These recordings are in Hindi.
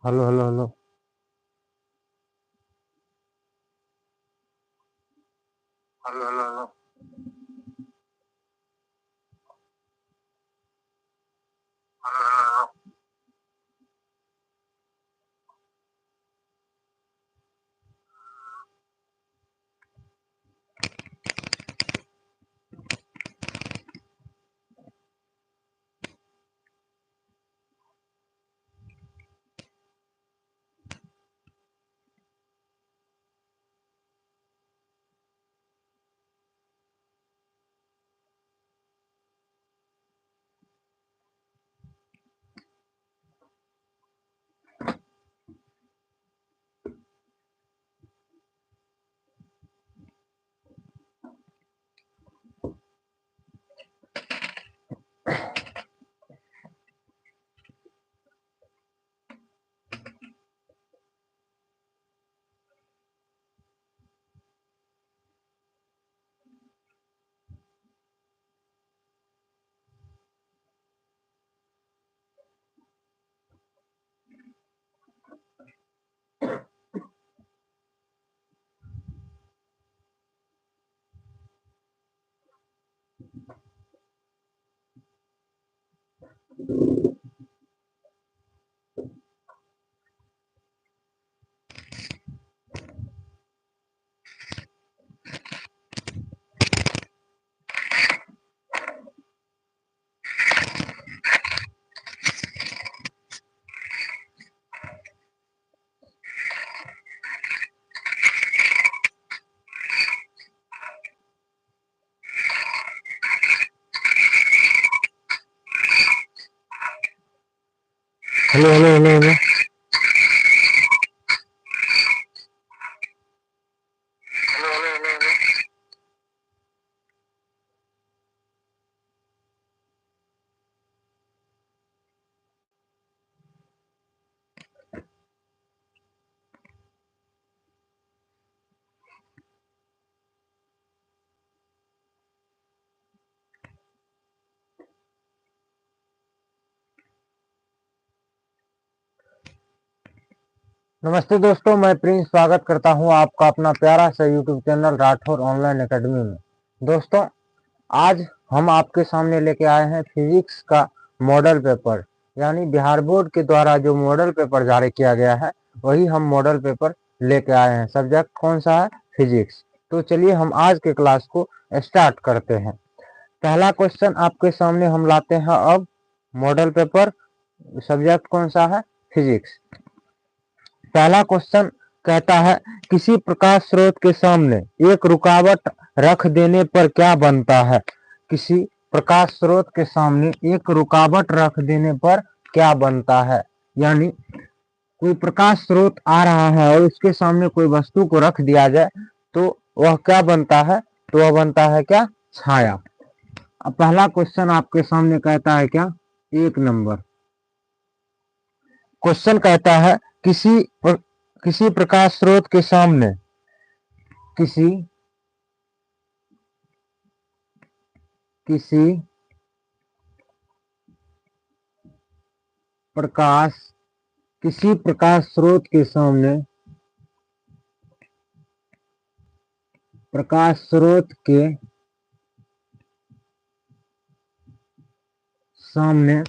Hello hello hello. Hello hello hello. Hello hello hello. Hello hello hello hello. Hello hello hello hello. नमस्ते दोस्तों, मैं प्रिंस स्वागत करता हूं आपका अपना प्यारा सा YouTube channel Rathore online academy में। दोस्तों, आज हम आपके सामने लेके आए हैं फिजिक्स का मॉडल पेपर, यानी बिहार बोर्ड के द्वारा जो मॉडल पेपर जारी किया गया है वही हम मॉडल पेपर लेके आए हैं। सब्जेक्ट कौन सा है? फिजिक्स। तो चलिए हम आज के क्लास को स्टार्ट करते हैं। पहला क्वेश्चन आपके सामने हम लाते हैं अब। मॉडल पेपर, सब्जेक्ट कौन सा है? फिजिक्स। पहला क्वेश्चन कहता है, किसी प्रकाश स्रोत के सामने एक रुकावट रख देने पर क्या बनता है? किसी प्रकाश स्रोत के सामने एक रुकावट रख देने पर क्या बनता है? यानी कोई प्रकाश स्रोत आ रहा है और उसके सामने कोई वस्तु को रख दिया जाए तो वह क्या बनता है? तो वह बनता है क्या? छाया। अब पहला क्वेश्चन आपके सामने कहता है क्या? 1 नंबर क्वेश्चन कहता है, किसी प्रकाश स्रोत के सामने किसी किसी प्रकाश किसी प्रकाश स्रोत के सामने प्रकाश स्रोत के सामने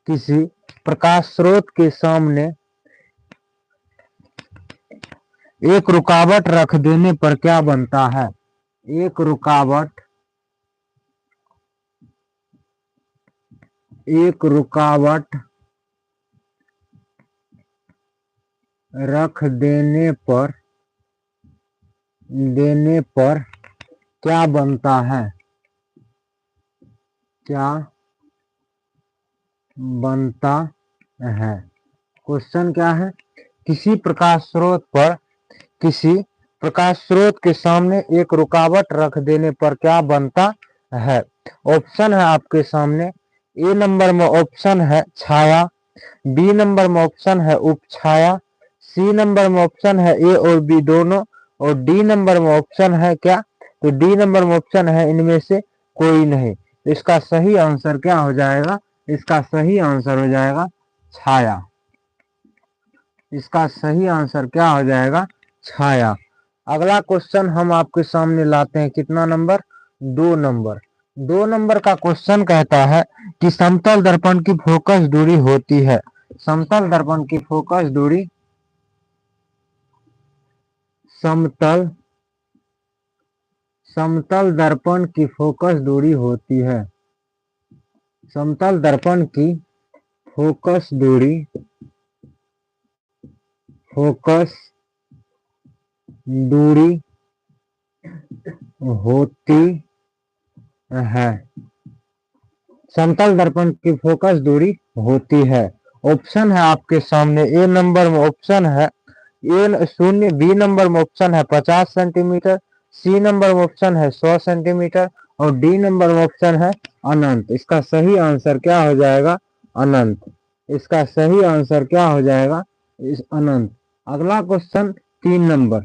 किसी प्रकाश स्रोत के सामने एक रुकावट रख देने पर क्या बनता है? एक रुकावट रख देने पर क्या बनता है? क्या बनता है? क्वेश्चन क्या है? किसी प्रकाश स्रोत के सामने एक रुकावट रख देने पर क्या बनता है? ऑप्शन है आपके सामने। ए नंबर में ऑप्शन है छाया, बी नंबर में ऑप्शन है उपछाया, सी नंबर में ऑप्शन है ए और बी दोनों, और डी नंबर में ऑप्शन है क्या? तो डी नंबर में ऑप्शन है इनमें से कोई नहीं। इसका सही आंसर क्या हो जाएगा? इसका सही आंसर हो जाएगा छाया। इसका सही आंसर क्या हो जाएगा? छाया। अगला क्वेश्चन हम आपके सामने लाते हैं, कितना नंबर? 2 नंबर। 2 नंबर का क्वेश्चन कहता है कि समतल दर्पण की फोकस दूरी होती है। समतल दर्पण की फोकस दूरी, समतल समतल दर्पण की फोकस दूरी होती है। समतल दर्पण की फोकस दूरी, फोकस दूरी होती है। समतल दर्पण की फोकस दूरी होती है। ऑप्शन है आपके सामने, ए नंबर में ऑप्शन है ए शून्य, बी नंबर में ऑप्शन है 50 सेंटीमीटर, सी नंबर में ऑप्शन है 100 सेंटीमीटर और डी नंबर में ऑप्शन है अनंत। इसका सही आंसर क्या हो जाएगा? अनंत। इसका सही आंसर क्या हो जाएगा? इस अनंत। अगला क्वेश्चन 3 नंबर।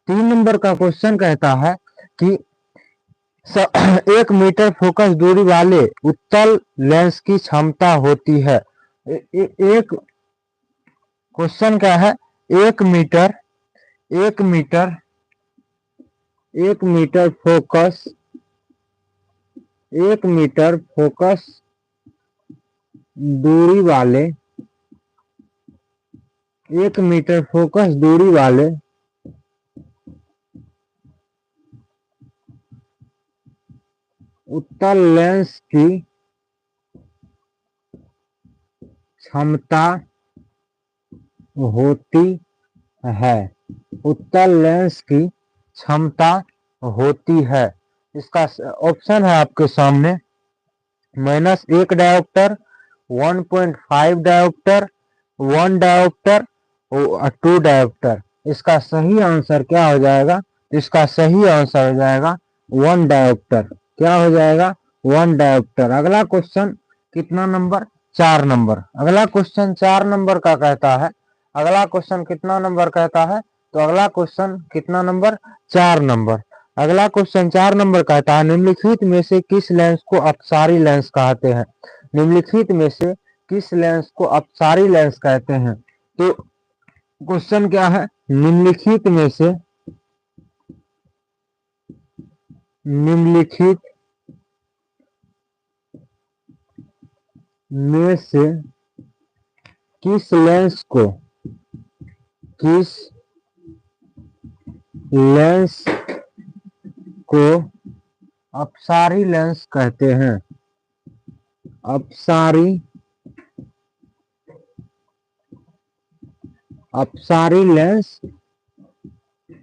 3 नंबर का क्वेश्चन कहता है कि 1 मीटर फोकस दूरी वाले उत्तल लेंस की क्षमता होती है। एक क्वेश्चन क्या है? 1 metre 1 metre 1 metre focus 1 metre focus दूरी वाले 1 मीटर फोकस दूरी वाले उत्तल लेंस की क्षमता होती है। उत्तल लेंस की क्षमता होती है। इसका ऑप्शन है आपके सामने -1 डायोप्टर, 1.5 डायोप्टर, 1 डायोप्टर और 2 डायोप्टर। इसका सही आंसर क्या हो जाएगा? इसका सही आंसर हो जाएगा 1 डायोप्टर। क्या हो जाएगा? 1 डायोप्टर। अगला क्वेश्चन कितना नंबर? 4 नंबर। अगला क्वेश्चन 4 नंबर का कहता है, अगला क्वेश्चन कितना नंबर कहता है? तो अगला क्वेश्चन कितना नंबर? 4 नंबर। अगला क्वेश्चन 4 नंबर कहता है, निम्नलिखित में से किस लेंस को अपसारी लेंस कहते हैं? निम्नलिखित में से किस लेंस को अपसारी लेंस कहते हैं? तो क्वेश्चन क्या है? निम्नलिखित में से निम्नलिखित में से किस लेंस को किस लेंस को अपसारी लेंस कहते हैं? अपसारी लेंस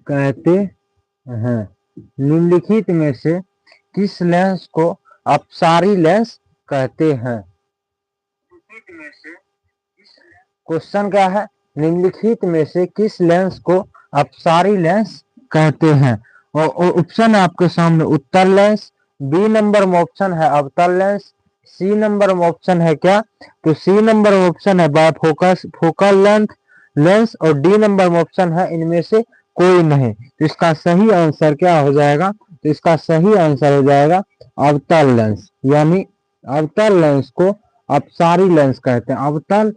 कहते हैं। निम्नलिखित में से किस लेंस को अपसारी लेंस कहते हैं? क्वेश्चन क्या है? निम्नलिखित में से किस लेंस को अपसारी लेंस कहते हैं? और ऑप्शन है आपके सामने उत्तल लेंस, बी नंबर में ऑप्शन है अवतल लेंस, सी नंबर में ऑप्शन है क्या? तो सी नंबर में ऑप्शन है बायफोकस फोकल लेंस और डी नंबर में ऑप्शन है इनमें से कोई नहीं। तो इसका सही आंसर क्या हो जाएगा? तो इसका सही आंसर हो जाएगा अवतल लेंस, यानी अवतल लेंस को अपसारी लेंस कहते हैं। अवतल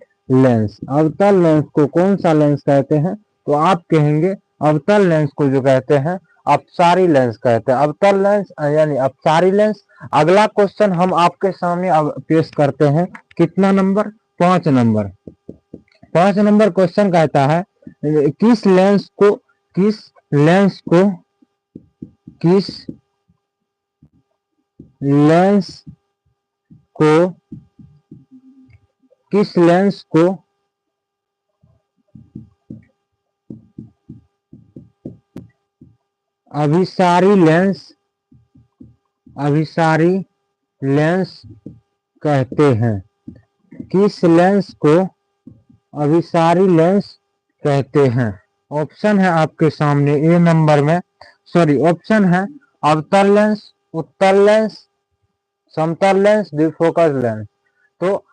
लेंस को कौन सा लेंस कहते हैं? तो आप कहेंगे अवतल लेंस को जो कहते हैं अपसारी लेंस कहते हैं। अवतल लेंस यानी अपसारी लेंस। अगला क्वेश्चन हम आपके सामने पेश करते हैं, कितना नंबर? 5 नंबर। 5 नंबर क्वेश्चन कहता है, किस लेंस को किस लेंस को किस लेंस को किस लेंस को अभिसारी लेंस कहते हैं? किस लेंस को अभिसारी लेंस कहते हैं? ऑप्शन है आपके सामने ए नंबर में, ऑप्शन है अवतल लेंस, उत्तल लेंस, समतल लेंस, द्विफोकस लेंस। तो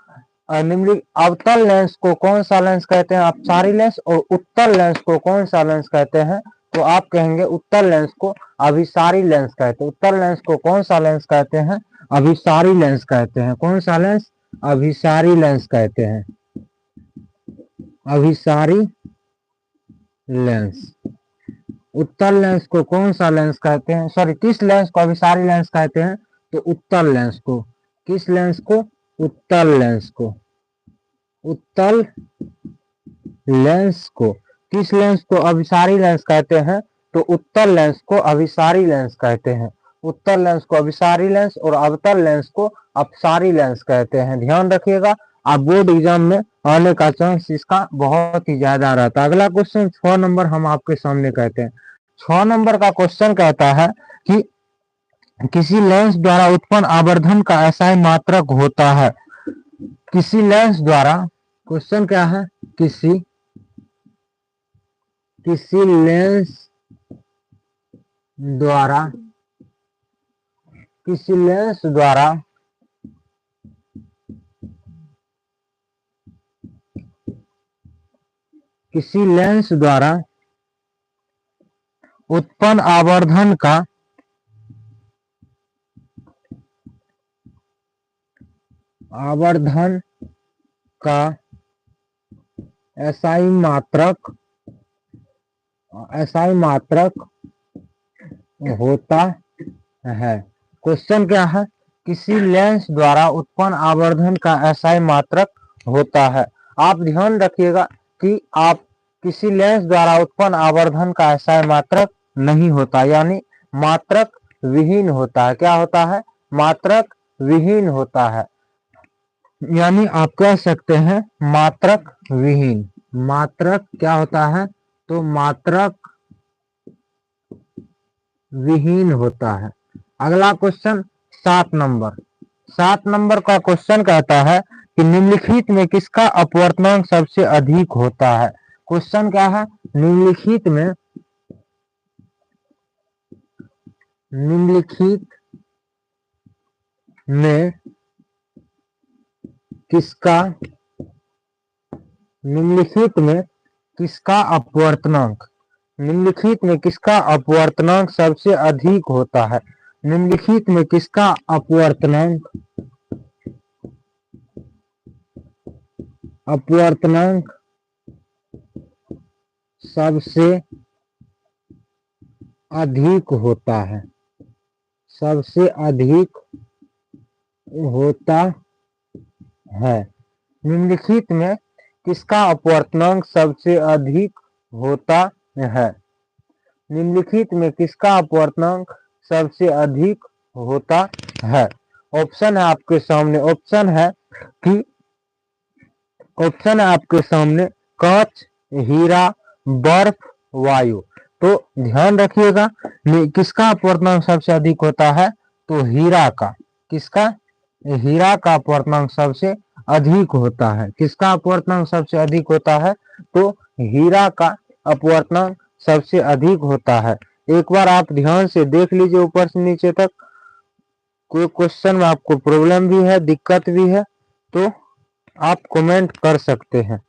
निम्नलिखित अवतल लेंस को कौन सा लेंस कहते हैं? अपसारी लेंस। और उत्तल लेंस को कौन सा लेंस कहते हैं? तो आप कहेंगे उत्तल लेंस को अभिसारी लेंस कहते हैं। उत्तल लेंस को कौन सा लेंस कहते हैं? अभिसारी लेंस कहते हैं। कौन सा लेंस? अभिसारी लेंस कहते हैं। अभिसारी लेंस। उत्तल लेंस को कौन सा लेंस कहते हैं, सॉरी किस लेंस को अभिसारी लेंस कहते हैं, तो उत्तल लेंस को। किस लेंस को, उत्तल लेंस को। उत्तल लेंस को, किस लेंस को अभिसारी लेंस कहते हैं, तो उत्तल लेंस को अभिसारी लेंस कहते हैं। उत्तल लेंस को अभिसारी लेंस और अवतल लेंस को अपसारी लेंस कहते हैं। ध्यान रखिएगा, आप बोर्ड एग्जाम में आने का चांस इसका बहुत ही ज्यादा रहता है। अगला क्वेश्चन 6 नंबर हम आपके सामने कहते हैं। 6 नंबर का क्वेश्चन कहता है कि किसी लेंस द्वारा उत्पन्न आवर्धन का SI मात्रक होता है। किसी लेंस द्वारा, क्वेश्चन क्या है, किसी लेंस द्वारा, किसी लेंस द्वारा किसी लेंस द्वारा उत्पन्न आवर्धन का SI मात्रक होता है। क्वेश्चन क्या है, किसी लेंस द्वारा उत्पन्न आवर्धन का SI मात्रक होता है। आप ध्यान रखिएगा कि आप किसी लेंस द्वारा उत्पन्न आवर्धन का SI मात्रक नहीं होता, यानी मात्रक विहीन होता है। क्या होता है, मात्रक विहीन होता है, यानी आप कह सकते हैं मात्रक विहीन। मात्रक क्या होता है, तो मात्रक विहीन होता है। अगला क्वेश्चन 7 नंबर। 7 नंबर का क्वेश्चन कहता है कि निम्नलिखित में किसका अपवर्तनांक सबसे अधिक होता है। क्वेश्चन क्या है, निम्नलिखित में किसका अपवर्तनांक, निम्नलिखित में किसका अपवर्तनांक सबसे अधिक होता है। निम्नलिखित में किसका अपवर्तनांक सबसे अधिक होता है, सबसे अधिक होता है। निम्नलिखित में किसका अपवर्तनांक सबसे अधिक होता है। निम्नलिखित में किसका अपवर्तनांक सबसे अधिक होता है। ऑप्शन है आपके सामने, ऑप्शन है आपके सामने कांच, हीरा, बर्फ, वायु। तो ध्यान रखिएगा, किसका अपवर्तनांक सबसे अधिक होता है, तो हीरा का। किसका, हीरा का अपवर्तनांक सबसे अधिक होता है। किसका अपवर्तनांक सबसे अधिक होता है, तो हीरा का अपवर्तनांक सबसे अधिक होता है। एक बार आप ध्यान से देख लीजिए ऊपर से नीचे तक, कोई क्वेश्चन में आपको प्रॉब्लम भी है, दिक्कत भी है, तो आप कमेंट कर सकते हैं।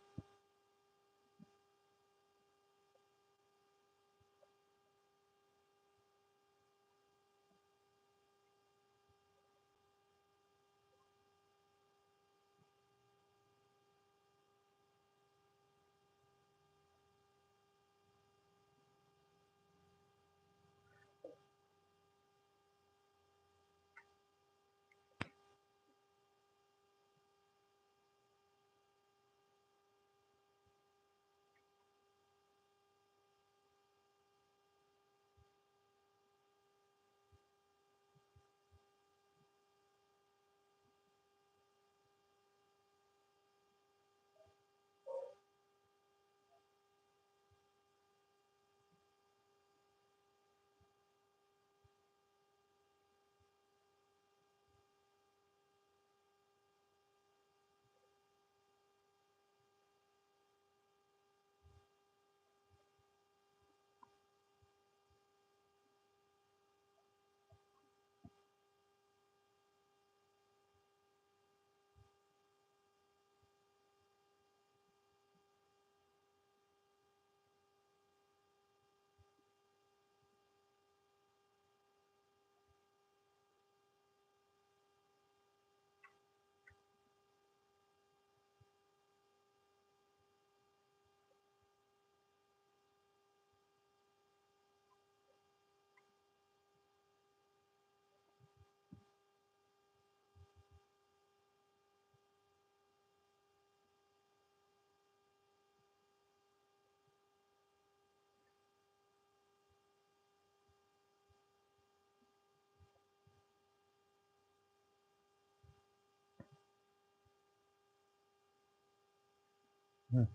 हम्म,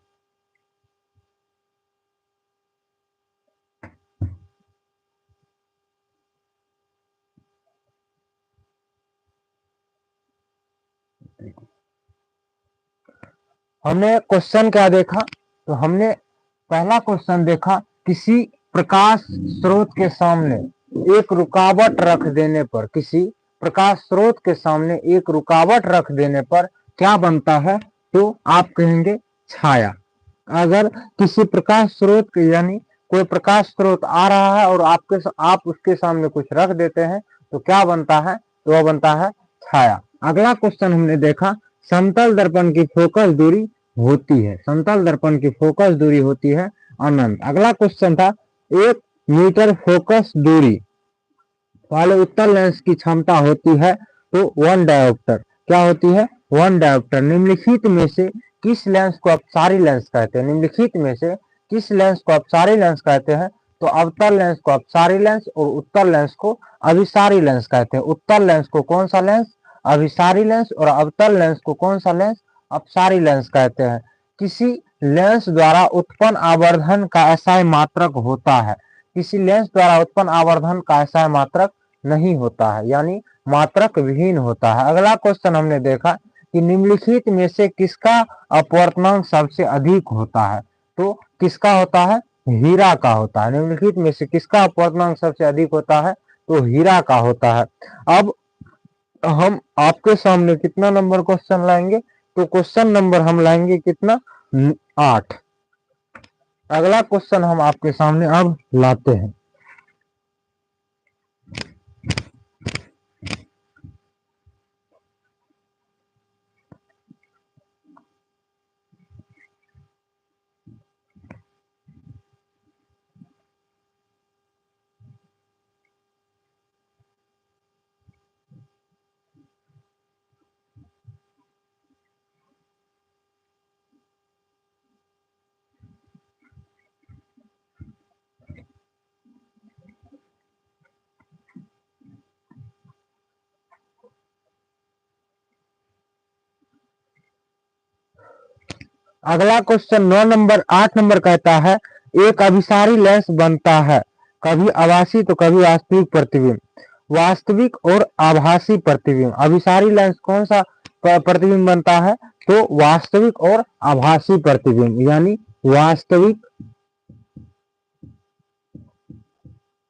हमने क्वेश्चन क्या देखा? तो हमने पहला क्वेश्चन देखा, किसी प्रकाश स्रोत के सामने एक रुकावट रख देने पर, किसी प्रकाश स्रोत के सामने एक रुकावट रख देने पर क्या बनता है? तो आप कहेंगे छाया। अगर किसी प्रकाश स्रोत के, यानी कोई प्रकाश स्रोत आ रहा है और आप उसके सामने कुछ रख देते हैं तो क्या बनता है? तो वह बनता है छाया। अगला क्वेश्चन हमने देखा, समतल दर्पण की फोकस दूरी होती है, समतल दर्पण की फोकस दूरी होती है अनंत। अगला क्वेश्चन था, 1 मीटर फोकस दूरी वाले उत्तल लेंस की क्षमता होती है तो 1 डायोप्टर। क्या होती है? 1 डायोप्टर। निम्नलिखित में से किस लेंस को अपसारी लेंस कहते हैं? निम्नलिखित में से किस लेंस को अपसारी लेंस कहते हैं? तो अवतल लेंस को अपसारी लेंस और उत्तल लेंस को अभिसारी लेंस कहते हैं। उत्तल लेंस को कौन सा लेंस? अभिसारी लेंस। और अवतल लेंस को कौन सा लेंस? अपसारी लेंस कहते हैं। किसी लेंस द्वारा उत्पन्न आवर्धन का एसआई मात्रक होता है, किसी लेंस द्वारा उत्पन्न आवर्धन का एसआई मात्रक नहीं होता है, यानी मात्रक विहीन होता है। अगला क्वेश्चन हमने देखा कि निम्नलिखित में से किसका अपवर्तनांक सबसे अधिक होता है? तो किसका होता है? हीरा का होता है। निम्नलिखित में से किसका अपवर्तनांक सबसे अधिक होता है? तो हीरा का होता है। अब हम आपके सामने कितना नंबर क्वेश्चन लाएंगे? तो क्वेश्चन नंबर हम लाएंगे कितना? 8। अगला क्वेश्चन हम आपके सामने अब लाते हैं। अगला क्वेश्चन 8 नंबर कहता है, एक अभिसारी लेंस बनता है कभी आभासी तो कभी वास्तविक प्रतिबिंब। वास्तविक और आभासी प्रतिबिंब। अभिसारी लेंस कौन सा प्रतिबिंब बनता है? तो वास्तविक और आभासी प्रतिबिंब, यानी वास्तविक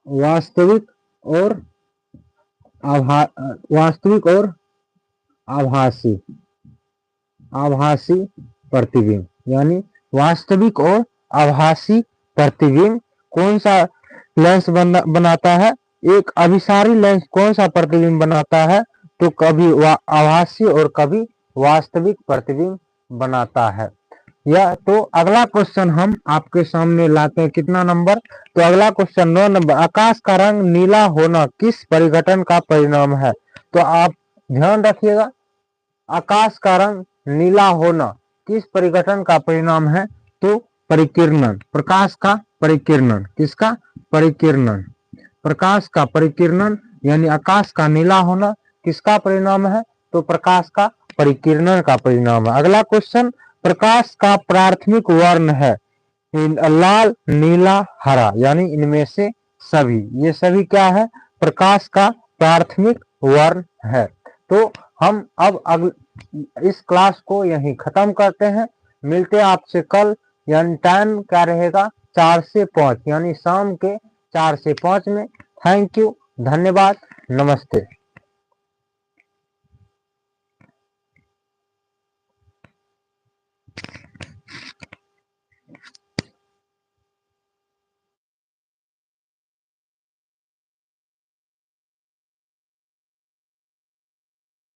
वास्तविक और वास्तविक और आभासी आभासी प्रतिबिंब, यानी वास्तविक और आभासी प्रतिबिंब कौन सा लेंस बनाता है? एक अभिसारी लेंस कौन सा प्रतिबिंब बनाता है? तो कभी आभासी और कभी वास्तविक प्रतिबिंब बनाता है। या तो अगला क्वेश्चन हम आपके सामने लाते हैं, कितना नंबर? तो अगला क्वेश्चन 9 नंबर, आकाश का रंग नीला होना किस परिघटन का परिणाम है? तो आप ध्यान रखिएगा, आकाश का रंग नीला होना किस परिघटन का परिणाम है? तो परिकिरणन, प्रकाश का परिकिरणन। किसका? परिकिरणन। प्रकाश का परिकिरणन, यानी आकाश का नीला होना किसका परिणाम है? तो प्रकाश का परिकिरणन का परिणाम है। अगला क्वेश्चन, प्रकाश का प्राथमिक वर्ण है लाल, नीला, हरा, यानी इनमें से सभी। ये सभी क्या है? प्रकाश का प्राथमिक वर्ण है। तो हम अब इस क्लास को यहीं खत्म करते हैं। मिलते हैं आपसे कल, यानी टाइम क्या रहेगा? 4 से 5, यानी शाम के 4 से 5 में। थैंक यू, धन्यवाद, नमस्ते।